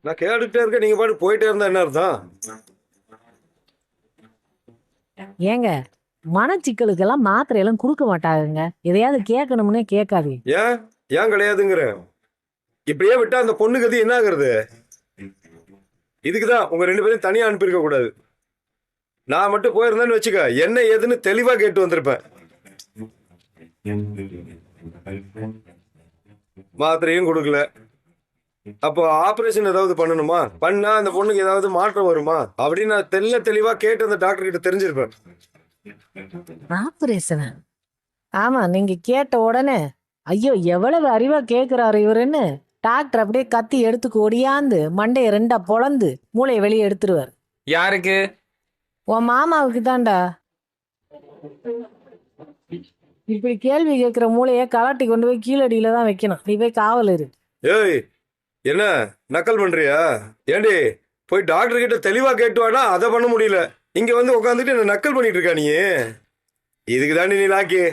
நான் கேட்டுட்டே இருக்கேன், நீங்க பாட்டு போயிட்டே இருந்தா என்ன அர்த்தம்? ஏங்க மனச்சிக்கலுக்கெல்லாம் மாத்திரை எல்லாம் கொடுக்க மாட்டாங்க. எதையாவது கேட்கணும்னே கேட்காது. ஏன் ஏன் கிடையாதுங்கிற? இப்படியே விட்டா அந்த பொண்ணு கதி என்ன ஆகுறது? இதுக்குதான் உங்க ரெண்டு பேரும் தனியா அனுப்பியிருக்க கூடாது. நான் மட்டும் போயிருந்தேன்னு வச்சுக்க, என்ன ஏதுன்னு தெளிவா கேட்டு வந்திருப்பேன். மாத்திரையும் கொடுக்கல. அப்போ ஆபரேஷன் ஏதாவது பண்ணணுமா? பண்ணா அந்த பொண்ணுக்கு ஏதாவது மாற்றம் வருமா அப்படின்னு நான் தெளிவா கேட்டு அந்த டாக்டர் கிட்ட தெரிஞ்சிருப்பேன். ஆபரேஷனா? ஆமா, நீங்க கேட்ட உடனே ஐயோ எவ்வளவு அறிவா கேக்குறாரு இவருன்னு டாக்டர் அப்படியே கத்தி எடுத்துக்கு ஒடியாந்து மண்டைய ரெண்டா பொளந்து மூளையை வெளியே எடுத்துருவார். யாருக்கு? உன் மாமாவுக்கு தான்டா. இப்படி கேள்வி கேட்கிற மூளையை கலட்டி கொண்டு போய் கீழடியில தான் வைக்கணும். நீ போய் காவல் இரு. ஏய், என்ன நக்கல் பண்றியா? ஏண்டி, போய் டாக்டர் கிட்ட தெளிவா கேட்டு வாடா. அதை பண்ண முடியல, இங்க வந்து உட்காந்துட்டு என்ன நக்கல் பண்ணிட்டு இருக்கா நீ? இதுக்கு தாண்டி நீ லாக்கி.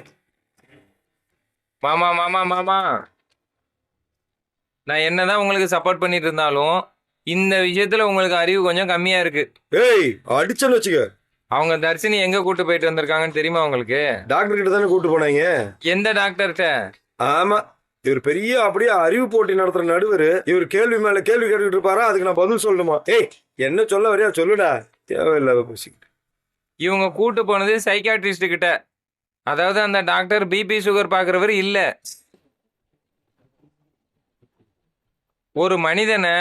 மாமா மாமா மாமா, நான் என்னதான் உங்களுக்கு சப்போர்ட் பண்ணிட்டு இருந்தாலும் இந்த விஷயத்துல உங்களுக்கு அறிவு கொஞ்சம் கம்மியா இருக்கு. ஏய், அடிச்சன்னு வச்சுக்க. அவங்க தர்ஷினி எங்க கூட்டு போயிட்டு வந்திருக்காங்கன்னு தெரியுமா உங்களுக்கு? டாக்டர் கிட்ட தானே கூட்டு போனாங்க. எந்த டாக்டர்கிட்ட? ஆமா, இவர் பெரிய அப்படியே அறிவு போட்டி நடத்துற நடுவர். இவர் கேள்வி மேல கேள்வி கேட்டுக்கிட்டு இருப்பாரா, அதுக்கு நான் பதில் சொல்லணுமா? ஏய், என்ன சொல்ல வரையா சொல்லுடா. தேவையில்லாத பேசிக்கிட்டு. இவங்க கூட்டு போனது சைக்காட்ரிஸ்ட் கிட்ட. அதாவது அந்த டாக்டர் பிபி சுகர் பாக்குறவர் இல்ல. ஒரு மனிதனை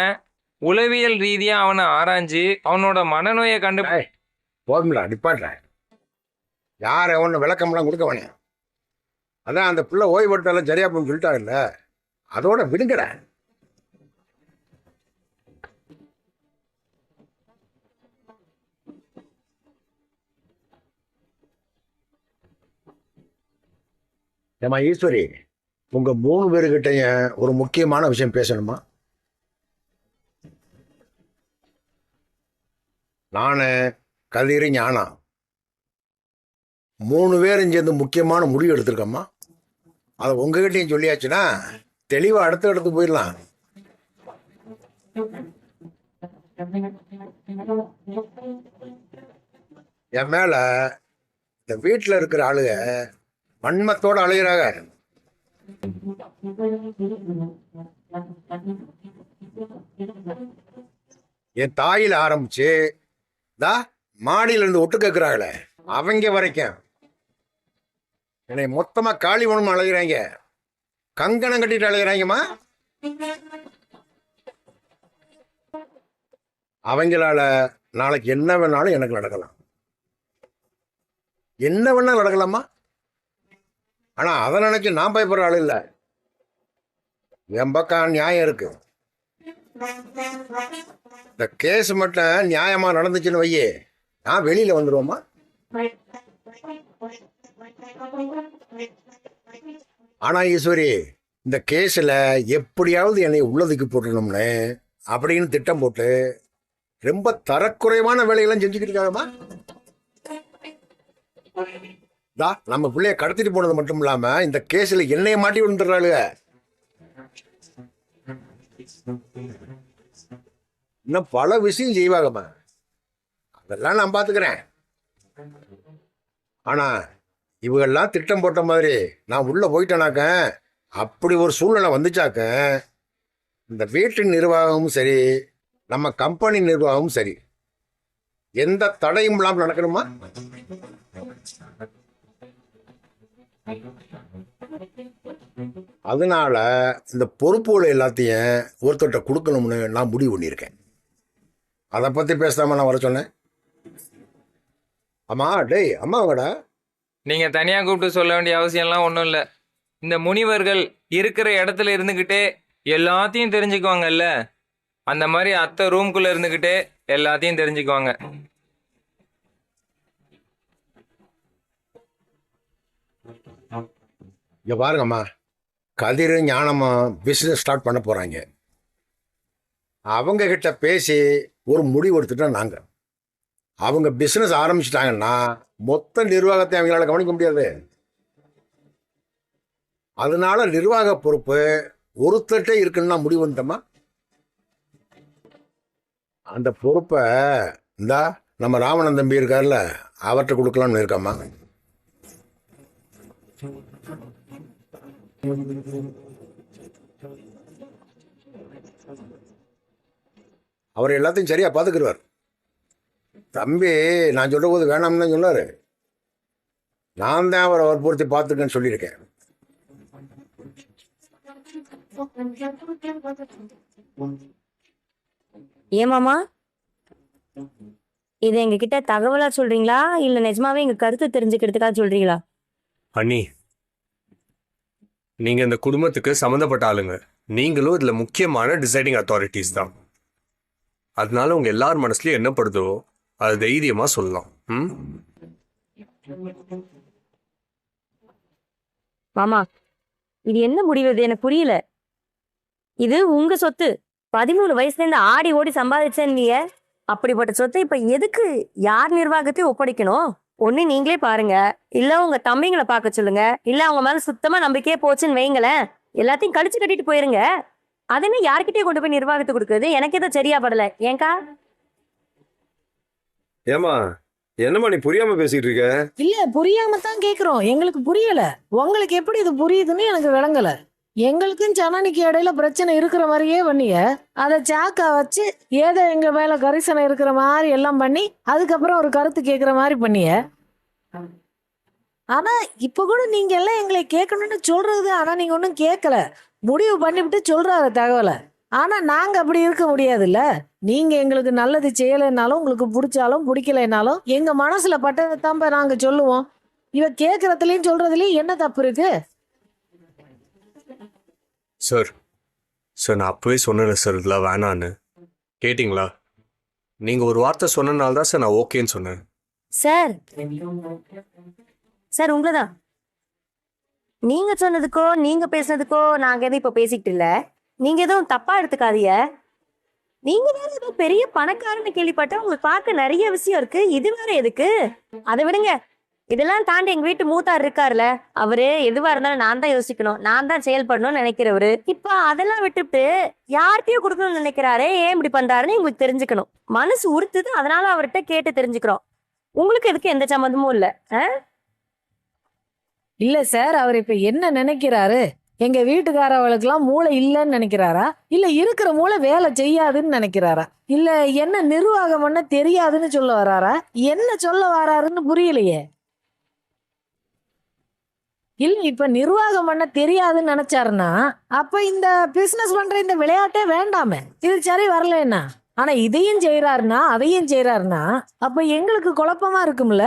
உளவியல் ரீதியா அவனை ஆராய்ஞ்சு அவனோட மனநோயை கண்டு போதும்ல, நிப்பாட்ற. யாரை ஒன்று விளக்கம்லாம் கொடுக்க வேணாம். அதான் அந்த பிள்ளை ஓய்வெடுத்தாலும் சரியா போன்னு சொல்லிட்டாங்கல்ல, அதோட விடுங்கடா. ஏமா ஈஸ்வரி, உங்க 3 பேருக்கிட்டையும் ஒரு முக்கியமான விஷயம் பேசணுமா? நானு, கதிர், ஞானா 3 பேரும் சேர்ந்து முக்கியமான முடிவு எடுத்திருக்கோம்மா. அதை உங்ககிட்டையும் சொல்லியாச்சுன்னா தெளிவா அடுத்த இடத்துக்கு போயிடலாம். என் மேல இந்த வீட்டில் இருக்கிற ஆளுக வன்மத்தோட அழுகிறாங்க. என் தாயில ஆரம்பிச்சு மாடியில இருந்து ஒட்டு கேட்கிறாங்களே அவங்க வரைக்கும் என்னை மொத்தமா காலி மனம் அழைகிறாங்க. கங்கணம் கட்டிட்டு அழைகிறாங்கம்மா. அவங்களால நாளைக்கு என்ன வேணாலும் எனக்கு நடக்கலாம். என்ன வேணாலும் நடக்கலாமா? ஆனா அதை நினைச்சு நான் பயப்படுற ஆள் இல்லை. என் பக்கம் நியாயம் இருக்கு. இந்த கேஸ் மட்டும் நியாயமா நடந்துச்சுன்னு வையே, நான் வெளியில வந்துருவோமா? ஆனா ஈஸ்வரி, இந்த கேஸ்ல எப்படியாவது என்னை உள்ளதுக்கு போட்டணும்னு அப்படின்னு திட்டம் போட்டு ரொம்ப தரக்குறைவான வேலையெல்லாம் செஞ்சுக்கிட்டு இருக்காங்கம்மா. நம்ம பிள்ளைய கடத்திட்டு போனது மட்டும் இல்லாம இந்த கேஸ்ல என்னைய மாட்டி விழுந்துடுறாளுங்க. இன்னும் பல விஷயம் செய்வாங்கம்மா, அதெல்லாம் நான் பாத்துக்கிறேன். ஆனா இவங்கெல்லாம் திட்டம் போட்ட மாதிரி நான் உள்ள போயிட்டேனாக்க, அப்படி ஒரு சூழ்நிலை வந்துச்சாக்க இந்த வீட்டின் நிர்வாகமும் சரி, நம்ம கம்பெனி நிர்வாகமும் சரி, எந்த தடையும் இல்லாமல் நடக்கணுமா? அதனால இந்த பொறுப்புகளை எல்லாத்தையும் ஒருத்தர்கிட்ட கொடுக்கணும்னு நான் முடிவு பண்ணியிருக்கேன். அதை பத்தி பேசாம நான் வர சொன்னேன். அம்மா, டேய் அம்மாவங்கடா. நீங்க தனியா கூப்பிட்டு சொல்ல வேண்டிய அவசியம்லாம் ஒன்றும் இல்லை. இந்த முனிவர்கள் இருக்கிற இடத்துல இருந்துக்கிட்டே எல்லாத்தையும் தெரிஞ்சுக்குவாங்கல்ல, அந்த மாதிரி அத்தை ரூம்குள்ள இருந்துக்கிட்டே எல்லாத்தையும் தெரிஞ்சுக்குவாங்க. இங்க பாருங்கம்மா, கதிர் ஞானமா பிசினஸ் ஸ்டார்ட் பண்ண போறாங்க. அவங்க கிட்ட பேசி ஒரு முடிவு எடுத்துட்டா நாங்க அவங்க பிசினஸ் ஆரம்பிச்சிட்டாங்கன்னா மொத்த நிர்வாகத்தை அவங்களால கவனிக்க முடியாது. அதனால நிர்வாக பொறுப்பு ஒருத்தட்டே இருக்குன்னா முடிவு வந்துட்டோமா. அந்த பொறுப்பை இந்தா நம்ம ராமணன் தம்பி இருக்கார்ல அவர்கிட்ட கொடுக்கலாம்னு இருக்காம்மா. அவர் எல்லாத்தையும் சரியா பார்த்துக்கிடுவார். தம்பி நான் சொல்ற போது வேணாம்னு தான் சொன்னாரு. நான் தான் அவரை வற்புறுத்தி பார்த்துக்கன்னு சொல்லியிருக்கேன். ஏமாமா, இது எங்ககிட்ட தகவலா சொல்றீங்களா இல்ல நிஜமாவே எங்க கருத்து தெரிஞ்சுக்கிறதுக்காக சொல்றீங்களா? அண்ணி, நீங்க இந்த குடும்பத்துக்கு சம்மந்தப்பட்ட ஆளுங்க. நீங்களும் இதுல முக்கியமான டிசைடிங் அத்தாரிட்டிஸ் தான். அதனால உங்க எல்லார் மனசுலயும் என்ன படுதோ அது தைரியமா சொல்லலாம். ம், மாமா, இது என்ன முடிவு? இது எனக்கு புரியல. இது உங்க சொத்து. 13 வயசுல இருந்து ஆடி ஓடி சம்பாதிச்சேன்னு அப்படிப்பட்ட சொத்தை இப்ப எதுக்கு யார் நிர்வாகத்தையும் ஒப்படைக்கணும்? ஒண்ணு நீங்களே பாருங்க, இல்ல உங்க தம்பிங்களை பார்க்க சொல்லுங்க, இல்ல அவங்க மேல சுத்தமா நம்பிக்கையே போச்சுன்னு வைங்களேன், எல்லாத்தையும் கழிச்சு கட்டிட்டு போயிருங்க. அது என்ன யார்கிட்டயே கொண்டு போய் நிர்வாகத்தை கொடுக்குறது? எனக்கு எதுவும் சரியா படல. ஏங்கா? ஏமா என்னம்மா நீ புரியாம பேசிட்டு இருக்க? இல்ல புரியாம தான் கேக்குறோம். எங்களுக்கு புரியல. உங்களுக்கு எப்படி இது புரியுதுன்னு எனக்கு விளங்கல. எங்களுக்கும் ஜனனிக்கு இடையில பிரச்சனை இருக்கிற மாதிரியே பண்ணிய அதை சாக்கா வச்சு ஏதோ எங்க மேல கரிசனை இருக்கிற மாதிரி எல்லாம் பண்ணி அதுக்கப்புறம் ஒரு கருத்து கேட்குற மாதிரி பண்ணிய. ஆனா இப்ப கூட நீங்க எல்லாம் எங்களை கேட்கணும்னு சொல்றது, ஆனா நீங்க ஒன்றும் கேட்கல. முடிவு பண்ணிவிட்டு சொல்றாரு தகவலை. ஆனா நாங்க அப்படி இருக்க முடியாதுல்ல. நீங்க எங்களுக்கு நல்லது செய்யலைன்னாலும் உங்களுக்கு பிடிச்சாலும் பிடிக்கலைன்னாலும் எங்க மனசுல பட்டதை தான் நாங்க சொல்லுவோம். இவ கேட்கறதுலயும் சொல்றதுலயும் என்ன தப்பு இருக்கு? சார் சார் நான் அப்பவே சொன்னேன் சார் இதெல்லாம் வேணான்னு. கேட்டிங்களா? நீங்க ஒரு வார்த்தை சொன்னனால தான் சார் நான் ஓகேன்னு சொன்னேன். சார் சார் உங்களதான். நீங்க சொன்னதுக்கோ நீங்க பேசுனதுக்கோ நாங்க எதுவும் இப்ப பேசிக்கிட்டு இல்ல. நீங்க எதுவும் தப்பா எடுத்துக்காதீங்க. நீங்க வேற ஏதோ பெரிய பணக்காரன்னு கேள்விப்பட்டா உங்களுக்கு பார்க்க நிறைய விஷயம் இருக்கு. இது வேற எதுக்கு? அதை விடுங்க. இதெல்லாம் தாண்டி எங்க வீட்டு மூத்தார் இருக்காருல்ல, அவரு எதுவா இருந்தாலும் நான் தான் யோசிக்கணும், நான் தான் செயல்படணும்னு நினைக்கிறவரு. இப்ப அதெல்லாம் விட்டுட்டு யார்கிட்டயும் கொடுக்கணும்னு நினைக்கிறாரே, ஏன் இப்படி பண்றாருன்னு எங்களுக்கு தெரிஞ்சுக்கணும். மனசு உறுத்துது, அதனால அவர்கிட்ட கேட்டு தெரிஞ்சுக்கிறோம். உங்களுக்கு எதுக்கு எந்த சம்மந்தமும் இல்ல. இல்ல சார், அவர் இப்ப என்ன நினைக்கிறாரு? எங்க வீட்டுக்காரவளுக்கெல்லாம் மூளை இல்லைன்னு நினைக்கிறாரா, இல்ல இருக்கிற மூளை வேலை செய்யாதுன்னு நினைக்கிறாரா, இல்ல என்ன நிர்வாகம் பண்ண தெரியாதுன்னு சொல்ல வராரா, என்ன சொல்ல வராருன்னு புரியலையே. இல்ல இப்ப நிர்வாகம் பண்ண தெரியாதுன்னு நினைச்சாருன்னா அப்ப இந்த பிசினஸ் பண்ற இந்த விளையாட்டே வேண்டாமே. இது சரி வரலன்னா. ஆனா இதையும் செய்யறாருன்னா அதையும் செய்யறாருன்னா அப்ப எங்களுக்கு குழப்பமா இருக்கும்ல.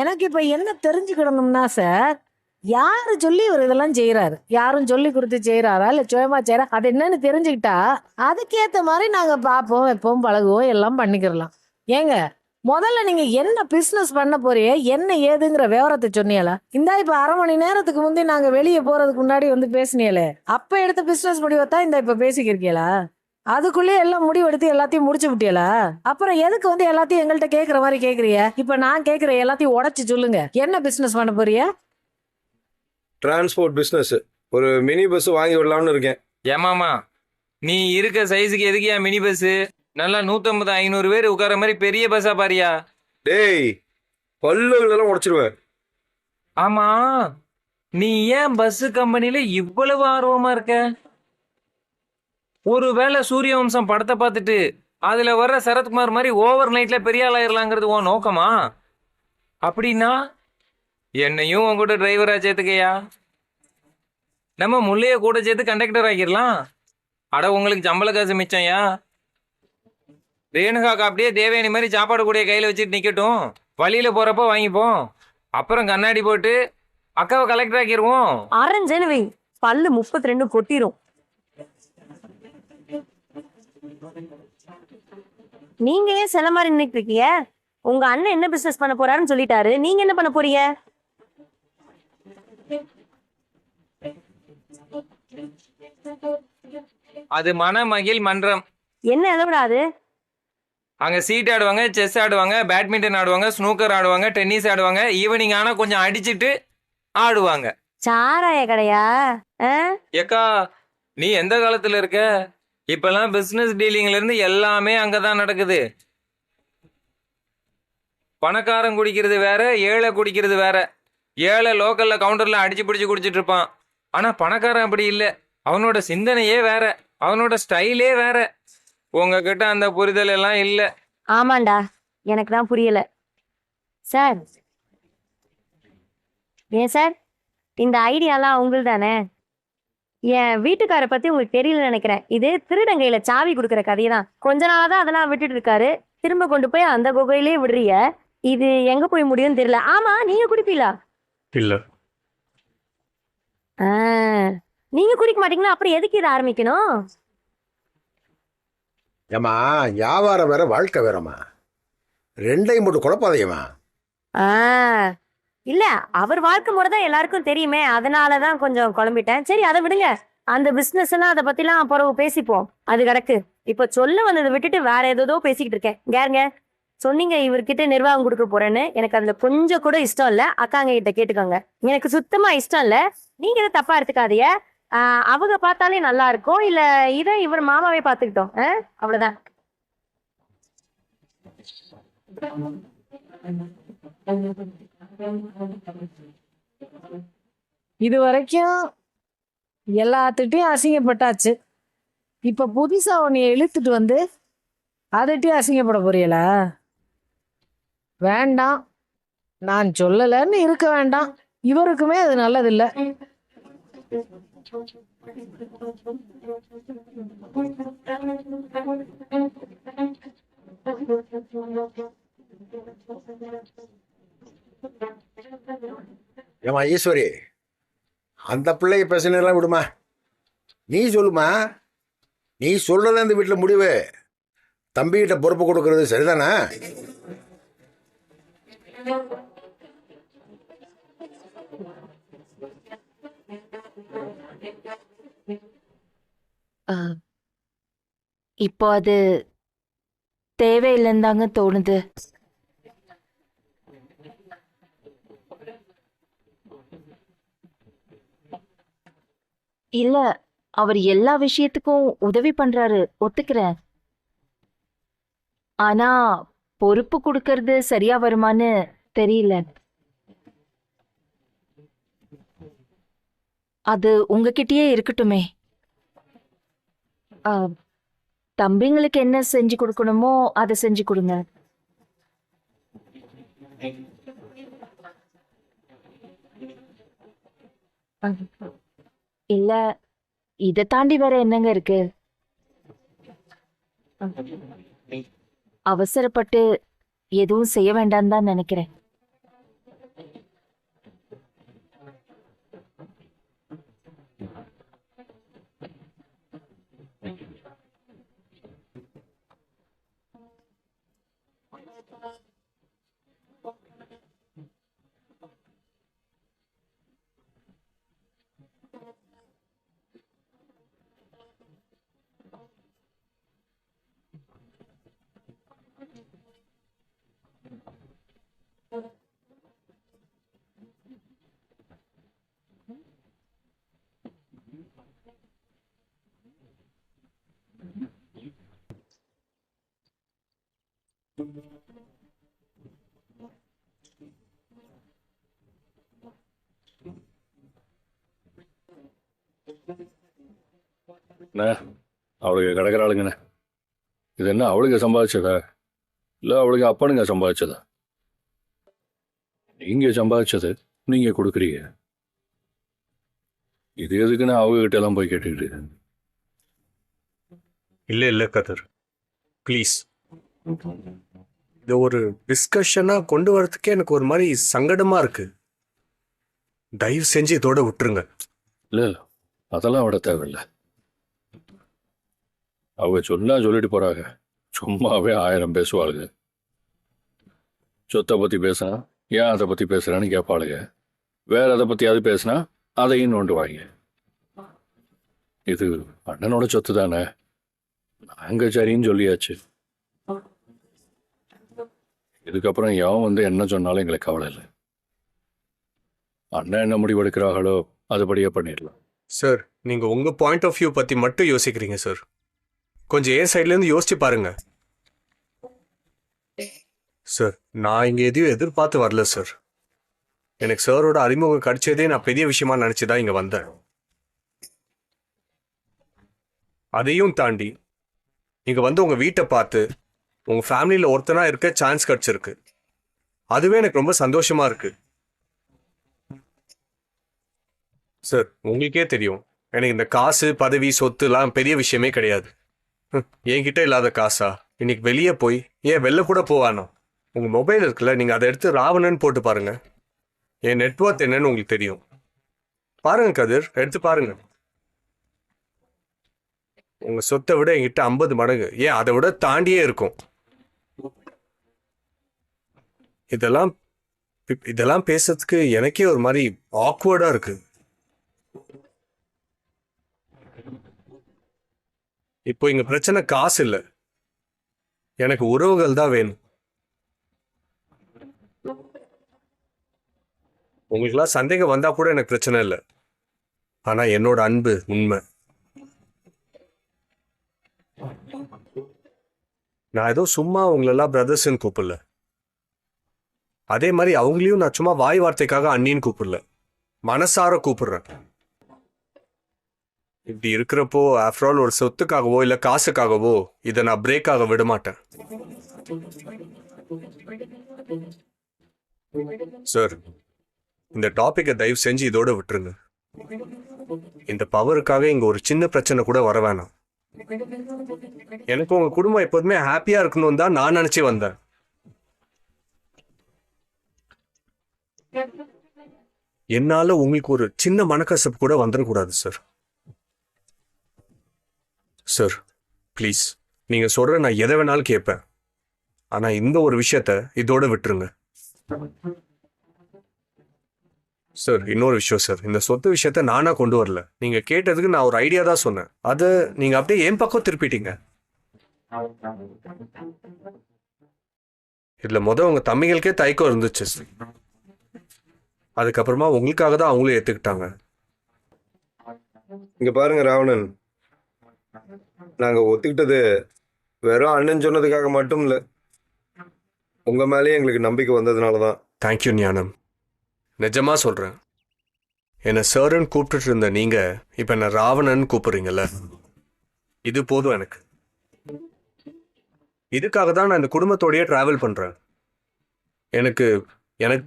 எனக்கு இப்ப என்ன தெரிஞ்சுக்கிடணும்னா சார், யாரு சொல்லி இவர் இதெல்லாம் செய்யறாரு, யாரும் சொல்லி கொடுத்து செய்யறாரா இல்ல சுயமா செய்யறா, அது என்னன்னு தெரிஞ்சுக்கிட்டா அதுக்கேத்த மாதிரி நாங்க பார்ப்போம், வைப்போம், பழகுவோம், எல்லாம் பண்ணிக்கிறலாம். ஏங்க முதல்ல நீங்க என்ன பிசினஸ் பண்ண போறிய, என்ன ஏதுங்கிற விவரத்தை சொன்னீங்களா? இந்த இப்ப 1/2 மணி நேரத்துக்கு முந்தி நாங்க வெளியே போறதுக்கு முன்னாடி வந்து பேசினீங்களே, அப்ப எடுத்த பிசினஸ் முடிவைத்தான் இந்த இப்ப பேசிக்கிறீங்களா? அதுக்குள்ளேயே எல்லாம் முடிவெடுத்து எல்லாத்தையும் முடிச்சு விட்டியலா? அப்புறம் எதுக்கு வந்து எல்லாத்தையும் எங்கள்கிட்ட கேட்குற மாதிரி கேட்குறிய? இப்போ நான் கேட்குற எல்லாத்தையும் உடச்சி சொல்லுங்க, என்ன பிஸ்னஸ் பண்ண போறிய? டிரான்ஸ்போர்ட் பிஸ்னஸ், ஒரு மினி பஸ் வாங்கி விடலாம்னு இருக்கேன். ஏமாமா, நீ இருக்க சைஸுக்கு எதுக்கியா மினி பஸ்? நல்லா 150 500 பேர் உட்கார மாதிரி பெரிய பஸ்ஸா பாரியா. டேய் பல்லுகளெல்லாம் உடைச்சிருவேன். ஆமா, நீ ஏன் பஸ் கம்பெனில இவ்வளவு ஆர்வமா இருக்க? ஒருவேளை சூரிய வம்சம் படத்தை பார்த்துட்டு அதுல வர்ற சரத்குமார் மாதிரி ஓவர் நைட்ல பெரிய ஆளாயிரலாங்கிறது உன் நோக்கமா? அப்படின்னா என்னையும் உன் கூட டிரைவரா சேர்த்துக்கையா, நம்ம முள்ளைய கூட சேர்த்து கண்டக்டர் ஆக்கிடலாம். அட உங்களுக்கு சம்பள காசு மிச்சம்யா. ரேணுகாக்கு அப்படியே தேவயானி மாதிரி சாப்பாடு கூடிய கையில வச்சுட்டு நிக்கட்டும், வழியில போறப்ப வாங்கிப்போம். அப்புறம் கண்ணாடி போட்டு அக்காவை கலெக்டர் ஆக்கிடுவோம். ஆரஞ்சு வை, பல்லு 32 கொட்டிரும். நீங்க ஏன் சில மாதிரி நின்னுட்டு இருக்கீங்க? உங்க அண்ணன் என்ன பிசினஸ் பண்ண போறாருன்னு சொல்லிட்டாரு, நீங்க என்ன பண்ண போறீங்க? அது மனமகிழ் மன்றம். என்ன எதோட அது? அங்க சீட் ஆடுவாங்க, செஸ் ஆடுவாங்க, பேட்மிண்டன் ஆடுவாங்க, ஸ்னூக்கர் ஆடுவாங்க, டென்னிஸ் ஆடுவாங்க. ஈவினிங் ஆனா கொஞ்சம் அடிச்சிட்டு ஆடுவாங்க. சாராய கடையா? ஏக்கா, நீ எந்த காலத்துல இருக்க? இப்பெல்லாம் பிசினஸ் டீலிங்ல இருந்து எல்லாமே அங்கதான் நடக்குது. பணக்காரன் குடிக்கிறது வேற, ஏழை குடிக்கிறது வேற. ஏழை லோக்கல்ல கவுண்டர்ல அடிச்சு பிடிச்சு குடிச்சிட்டு இருப்பான். ஆனா பணக்காரன் அப்படி இல்லை. அவனோட சிந்தனையே வேற, அவனோட ஸ்டைலே வேற. உங்ககிட்ட அந்த புரிதல் எல்லாம் இல்ல. ஆமாண்டா, எனக்கு தான் புரியல. சார், ஏன் சார் இந்த ஐடியாலாம் உங்கள் தானே? என் வீட்டுக்காரை பத்தி உங்களுக்கு தெரியலன்னு நினைக்கிறேன். இது திருடங்கையில சாவி கொடுக்குற கதையை தான். கொஞ்ச நாளா தான் அதெல்லாம் விட்டுட்டு இருக்காரு. திரும்ப கொண்டு போய் அந்த குகையிலே விடுறிய. இது எங்க போய் முடியும்னு தெரியல. ஆமா, நீங்க குடிப்பீங்களா? இல்ல. ஆ, நீங்க குடிக்க மாட்டீங்களா? அப்புறம் எதுக்கு இதை ஆரம்பிக்கணும்? ஏம்மா, வியாபாரம் வேற வாழ்க்கை வேறம்மா, ரெண்டையும் போட்டு குழப்பாதையம்மா. ஆ, இல்ல, அவர் வாழ்க்கை முறை தான் எல்லாருக்கும் தெரியுமே, அதனாலதான் கொஞ்சம் குழம்பிட்டேன். சரி, அதை விடுங்க. அந்த பிசினஸ் எல்லாம் அதை பத்திலாம் பிறகு பேசிப்போம். அது கிடக்கு. இப்ப சொல்ல வந்ததை விட்டுட்டு வேற ஏதோ பேசிக்கிட்டு இருக்கேன். கேருங்க, சொன்னீங்க இவர்கிட்ட நிர்வாகம் கொடுக்க போறேன்னு. எனக்கு அதுல கொஞ்சம் கூட இஷ்டம் இல்ல. அக்காங்க கிட்ட கேட்டுக்கோங்க. எனக்கு சுத்தமா இஷ்டம் இல்ல. நீங்க எதை தப்பா எடுத்துக்காதீங்க. அவங்க பார்த்தாலே நல்லா இருக்கும். இல்ல இதை இவர் மாமாவே பார்த்துக்கிட்டோம். அவ்வளவுதான். இது வரைக்கும் எல்லாத்துட்டையும் அசிங்கப்பட்டாச்சு. இப்ப புதுசா உன்னைய இழுத்துட்டு வந்து அதட்டையும் அசிங்கப்பட போறீங்களா? வேண்டாம், நான் சொல்லலைன்னு இருக்க வேண்டாம். இவருக்குமே அது நல்லதில்ல. ஏம்மா ஈஸ்வரி, அந்த பிள்ளைய பேசினெல்லாம் விடுமா, நீ சொல்லுமா. நீ சொல்றத இந்த வீட்டில் முடிவு. தம்பிகிட்ட பொறுப்பு கொடுக்கறது சரிதானே? இப்போ அது தேவையில்லைன்னு தாங்க தோணுது. இல்ல, அவர் எல்லா விஷயத்துக்கும் உதவி பண்றாரு, ஒத்துக்கிறேன். ஆனா பொறுப்பு கொடுக்கறது சரியா வருமான்னு தெரியல. அது உங்ககிட்டயே இருக்கட்டுமே. தம்பிங்களுக்கு என்ன செஞ்சு கொடுக்கணுமோ அதை செஞ்சு கொடுங்க. இல்ல, இதை தாண்டி வேற என்னங்க இருக்கு? அவசரப்பட்டு எதுவும் செய்ய வேண்டாம் தான் நினைக்கிறேன். அவளுக்கு கிடக்கிற ஆளுங்கண்ணே. இது என்ன அவளுக்கு சம்பாதிச்சதா இல்லை அவளுக்கு அப்பனுங்க சம்பாதிச்சதா? நீங்க சம்பாதிச்சது நீங்க கொடுக்குறீங்க. இது எதுக்குன்னு அவங்க கிட்ட எல்லாம் போய் கேட்டுக்கிட்டு? இல்ல கதர், ப்ளீஸ். இது ஒரு டிஸ்கஷனா கொண்டு வரதுக்கே எனக்கு ஒரு மாதிரி சங்கடமா இருக்கு. தயவு செஞ்சு இதோட விட்டுருங்க. இல்லை அதெல்லாம் விட தேவையில்லை. அவங்க சொன்னா சொல்லிட்டு போறாங்க. சும்மாவே 1000 பேசுவாளுங்க. சொத்தை பத்தி பேசினா ஏன் அதை பத்தி பேசுறான்னு கேட்பாளுங்க. வேற அதை பத்தியாவது பேசினா அதையும் நோண்டுவாங்க. இது அண்ணனோட சொத்து தானே, நாங்க சரின்னு சொல்லியாச்சு. இதுக்கப்புறம் எவன் வந்து என்ன சொன்னாலும் எங்களுக்கு கவலை இல்லை. அண்ணன் என்ன முடிவெடுக்கிறாங்களோ அதுபடியே பண்ணிடலாம். சார் நீங்க உங்க பாயிண்ட் ஆஃப் வியூ பத்தி மட்டும் யோசிக்கிறீங்க சார். கொஞ்சம் என் சைட்ல இருந்து யோசிச்சு பாருங்க. சார் நான் இங்க எதையும் எதிர்பார்த்து வரல சார். எனக்கு சாரோட அறிமுகம் கிடைச்சதே நான் பெரிய விஷயமா நினைச்சுதான் இங்க வந்தேன். அதையும் தாண்டி இங்க வந்து உங்க வீட்டை பார்த்து உங்க ஃபேமிலியில ஒருத்தனா இருக்க சான்ஸ் கிடைச்சிருக்கு. அதுவே எனக்கு ரொம்ப சந்தோஷமா இருக்கு. சார் உங்களுக்கே தெரியும் எனக்கு இந்த காசு பதவி சொத்துலாம் பெரிய விஷயமே கிடையாது. என்கிட்ட இல்லாத காசா இன்னைக்கு வெளியே போய் ஏன் வெளில கூட போவானோ? உங்க மொபைல் இருக்குல்ல, நீங்க அதை எடுத்து ராவணன் போட்டு பாருங்க. என் நெட்ஒர்க் என்னன்னு உங்களுக்கு தெரியும். பாருங்க கதிர், எடுத்து பாருங்க. உங்க சொத்தை விட என்கிட்ட 50 மடங்கு, ஏன் அதை விட தாண்டியே இருக்கும். இதெல்லாம் பேசுறதுக்கு எனக்கே ஒரு மாதிரி ஆக்வர்டா இருக்கு. இப்போ இங்க பிரச்சனை காசு இல்ல, எனக்கு உறவுகள் தான் வேணும். உங்களுக்குலாம் சந்தேகம் வந்தா கூட எனக்கு பிரச்சனை இல்லை. ஆனா என்னோட அன்பு உண்மை. நான் ஏதோ சும்மா உங்களெல்லாம் பிரதர்ஸ்ன்னு கூப்பிடல. அதே மாதிரி அவங்களையும் நான் சும்மா வாய் வார்த்தைக்காக அண்ணின்னு கூப்பிடல, மனசார கூப்பிடுறேன். இப்படி இருக்கிறப்போ ஆஃப்டர் ஆல் ஒரு சொத்துக்காகவோ இல்ல காசுக்காகவோ இதை நான் பிரேக் ஆக விட மாட்டேன். சார் இந்த டாபிக்கை தயவு செஞ்சு இதோட விட்டுருங்க. இந்த பவருக்காக இங்க ஒரு சின்ன பிரச்சனை கூட வர வேணாம். எனக்கு உங்க குடும்பம் எப்போதுமே ஹாப்பியா இருக்கணும் தான் நான் நினைச்சு வந்தேன். என்னால உங்களுக்கு ஒரு சின்ன மனக்கசப்பு கூட வந்துடக்கூடாது சார். சார் ப்ளீஸ், நீங்க சொல்ற நான் எதை வேணாலும் கேட்பேன். ஆனா இந்த ஒரு விஷயத்த இதோட விட்டுருங்க சார். இன்னொரு விஷயம் சார், இந்த சொத்து விஷயத்த நானா கொண்டு வரல. நீங்க கேட்டதுக்கு நான் ஒரு ஐடியா தான் சொன்னேன். அதை நீங்க அப்படியே என் பக்கம் திருப்பிட்டீங்க. இதுல உங்க தம்பிகளுக்கே தயக்கம் இருந்துச்சு. அதுக்கப்புறமா உங்களுக்காக தான் அவங்களும் ஏத்துக்கிட்டாங்க. இங்க பாருங்க ராவணன், நாங்க ஒத்துக்கிட்டது வெறும் அண்ணன் சொன்னதுக்காக மட்டும் இல்ல, உங்க மேலேயே எங்களுக்கு நம்பிக்கை வந்ததுனாலதான். தேங்க்யூ ஞானம். நிஜமா சொல்றேன், என்ன சார்ன்னு கூப்பிட்டுட்டு இருந்த நீங்க இப்ப என்ன ராவணன் கூப்பிடுறீங்கல்ல, இது போதும் எனக்கு. இதுக்காக தான் நான் இந்த குடும்பத்தோடயே டிராவல் பண்றேன். எனக்கு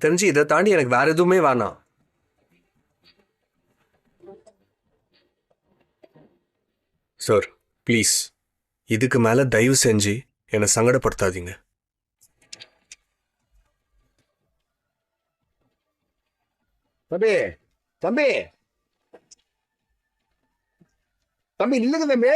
தெரிஞ்சு இதை தாண்டி எனக்கு வேற எதுவுமே வேணாம். சார் ப்ளீஸ், இதுக்கு மேல தயவு செஞ்சு என்னை சங்கடப்படுத்தாதீங்க. தம்பி தம்பி தம்பி நில்லுங்க தம்பி.